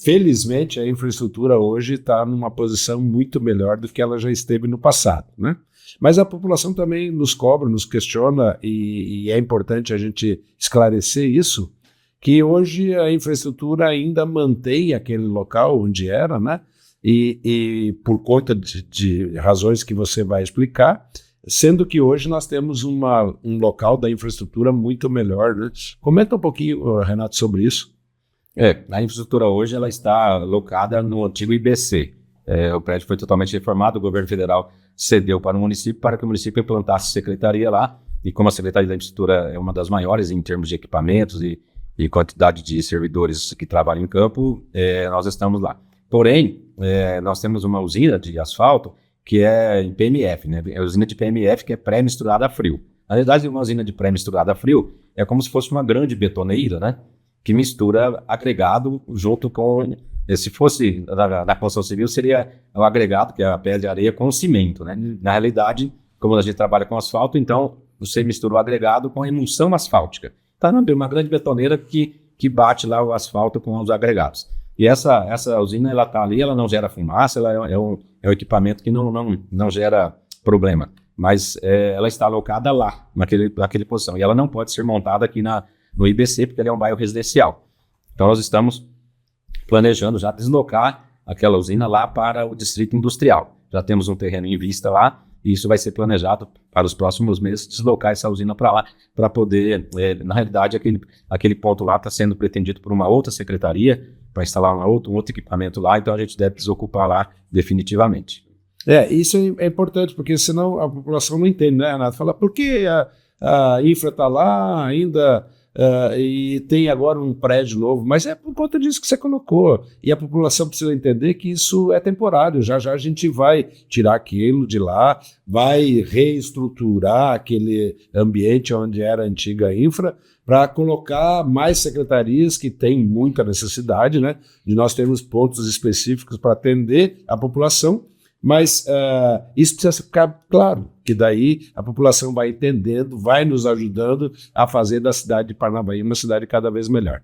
Felizmente, a infraestrutura hoje está numa posição muito melhor do que ela já esteve no passado, né? Mas a população também nos cobra, nos questiona, e é importante a gente esclarecer isso, que hoje a infraestrutura ainda mantém aquele local onde era, né? E por conta de razões que você vai explicar, sendo que hoje nós temos um local da infraestrutura muito melhor, né? Comenta um pouquinho, Renato, sobre isso. A infraestrutura hoje ela está locada no antigo IBC. O prédio foi totalmente reformado, o governo federal cedeu para o município para que o município implantasse secretaria lá, e como a Secretaria da Infraestrutura é uma das maiores em termos de equipamentos e quantidade de servidores que trabalham em campo, nós estamos lá. Porém, nós temos uma usina de asfalto que é em PMF, né? É a usina de PMF que é pré-misturada a frio. Na verdade, uma usina de pré-misturada a frio é como se fosse uma grande betoneira, né? Que mistura agregado junto com... Se fosse da construção civil, seria o agregado, que é a pedra de areia, com o cimento, né? Na realidade, como a gente trabalha com asfalto, então você mistura o agregado com a emulsão asfáltica. Tá uma grande betoneira que bate lá o asfalto com os agregados. E essa usina, ela está ali, ela não gera fumaça, ela é um equipamento que não gera problema. Mas ela está alocada lá, naquele posição. E ela não pode ser montada aqui no IBC, porque ele é um bairro residencial. Então nós estamos planejando já deslocar aquela usina lá para o distrito industrial. Já temos um terreno em vista lá, e isso vai ser planejado para os próximos meses, deslocar essa usina para lá, para poder, na realidade, aquele ponto lá está sendo pretendido por uma outra secretaria, para instalar um outro equipamento lá, então a gente deve desocupar lá definitivamente. Isso é importante, porque senão a população não entende, né, Renato? Fala, por que a infra está lá ainda e tem agora um prédio novo, mas é por conta disso que você colocou. E a população precisa entender que isso é temporário. Já já a gente vai tirar aquilo de lá, vai reestruturar aquele ambiente onde era a antiga infra, para colocar mais secretarias que têm muita necessidade, né, de nós termos pontos específicos para atender a população. Mas isso precisa ficar claro, que daí a população vai entendendo, vai nos ajudando a fazer da cidade de Paranabaí uma cidade cada vez melhor.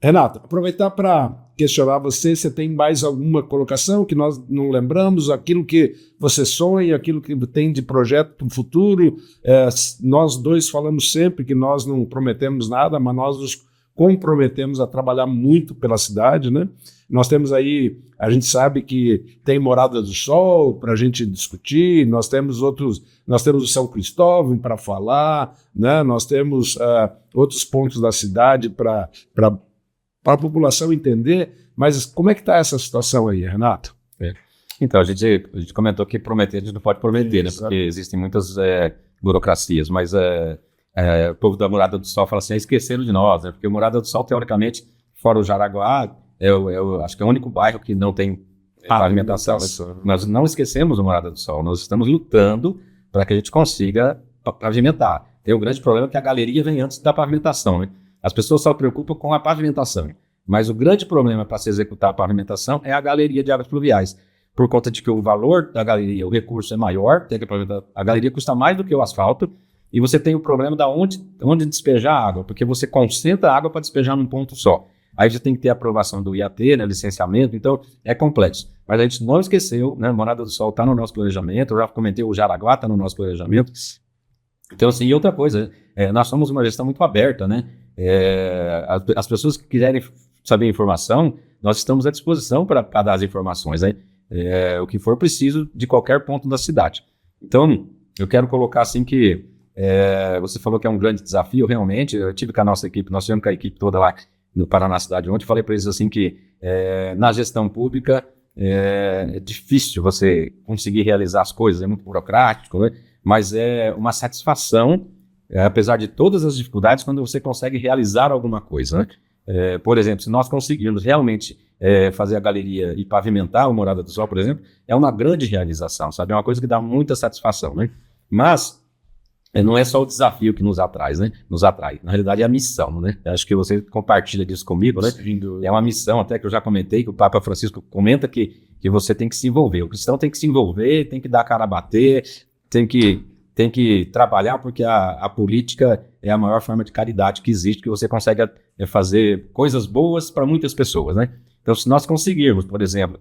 Renato, aproveitar para questionar você, você tem mais alguma colocação que nós não lembramos, aquilo que você sonha, aquilo que tem de projeto para o futuro? Nós dois falamos sempre que nós não prometemos nada, mas nós nos comprometemos a trabalhar muito pela cidade, né? Nós temos aí, a gente sabe que tem Morada do Sol para a gente discutir, nós temos o São Cristóvão para falar, né? Nós temos outros pontos da cidade para a população entender, mas como é que está essa situação aí, Renato? Então, a gente comentou que prometer a gente não pode prometer, né? Porque existem muitas burocracias, mas o povo da Morada do Sol fala assim, esqueceram de nós, né? Porque o Morada do Sol, teoricamente, fora o Jaraguá, acho que é o único bairro que não tem pavimentação. Nós não esquecemos o Morada do Sol, nós estamos lutando para que a gente consiga pavimentar. Tem um grande problema que a galeria vem antes da pavimentação, né? As pessoas só se preocupam com a pavimentação, mas o grande problema para se executar a pavimentação é a galeria de águas pluviais, por conta de que o valor da galeria, o recurso é maior, a galeria custa mais do que o asfalto, e você tem o problema de onde despejar a água, porque você concentra a água para despejar num ponto só. Aí você tem que ter a aprovação do IAT, né, licenciamento, então é complexo. Mas a gente não esqueceu, né, Morada do Sol está no nosso planejamento, eu já comentei, o Jaraguá está no nosso planejamento. Então, assim, e outra coisa, nós somos uma gestão muito aberta, né? As pessoas que quiserem saber informação, nós estamos à disposição para dar as informações, né? O que for preciso de qualquer ponto da cidade. Então, eu quero colocar assim que você falou que é um grande desafio, realmente. Eu tive com a nossa equipe, nós tivemos com a equipe toda lá no Paraná Cidade ontem, falei para eles assim que na gestão pública é difícil você conseguir realizar as coisas, é muito burocrático, né? Mas é uma satisfação, apesar de todas as dificuldades, quando você consegue realizar alguma coisa, né? Por exemplo, se nós conseguirmos realmente fazer a galeria e pavimentar o Morada do Sol, por exemplo, é uma grande realização, sabe? É uma coisa que dá muita satisfação, né? Mas não é só o desafio que nos atrai, né? Nos atrai. Na realidade, é a missão, né? Acho que você compartilha disso comigo, né? É uma missão, até que eu já comentei, que o Papa Francisco comenta que você tem que se envolver. O cristão tem que se envolver, tem que dar a cara a bater, tem que trabalhar, porque a política é a maior forma de caridade que existe, que você consegue fazer coisas boas para muitas pessoas, né? Então, se nós conseguirmos, por exemplo,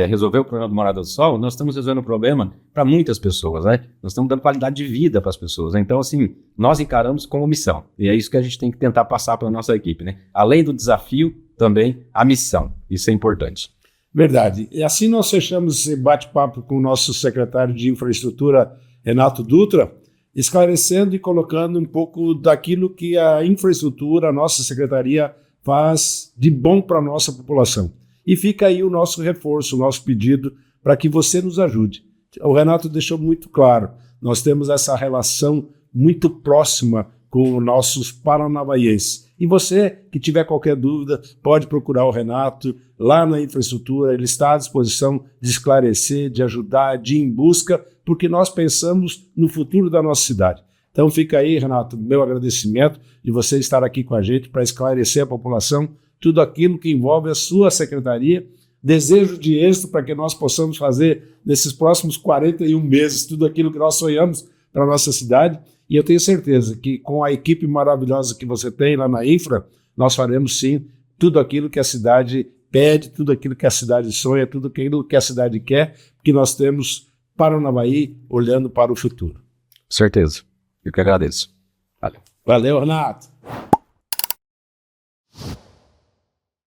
resolver o problema do Morada do Sol, nós estamos resolvendo o problema para muitas pessoas, né? Nós estamos dando qualidade de vida para as pessoas, né? Então, assim, nós encaramos como missão. E é isso que a gente tem que tentar passar para a nossa equipe, né? Além do desafio, também a missão. Isso é importante. Verdade. E assim nós fechamos esse bate-papo com o nosso secretário de Infraestrutura, Renato Dutra, esclarecendo e colocando um pouco daquilo que a infraestrutura, a nossa secretaria, faz de bom para a nossa população. E fica aí o nosso reforço, o nosso pedido para que você nos ajude. O Renato deixou muito claro, nós temos essa relação muito próxima com os nossos paranavaenses. E você que tiver qualquer dúvida, pode procurar o Renato lá na infraestrutura, ele está à disposição de esclarecer, de ajudar, de ir em busca, porque nós pensamos no futuro da nossa cidade. Então fica aí, Renato, meu agradecimento de você estar aqui com a gente para esclarecer a população tudo aquilo que envolve a sua secretaria. Desejo de êxito para que nós possamos fazer nesses próximos 41 meses tudo aquilo que nós sonhamos para a nossa cidade. E eu tenho certeza que com a equipe maravilhosa que você tem lá na Infra, nós faremos sim tudo aquilo que a cidade pede, tudo aquilo que a cidade sonha, tudo aquilo que a cidade quer, porque nós temos Paranavaí olhando para o futuro. Certeza. Eu que agradeço. Valeu. Valeu, Renato.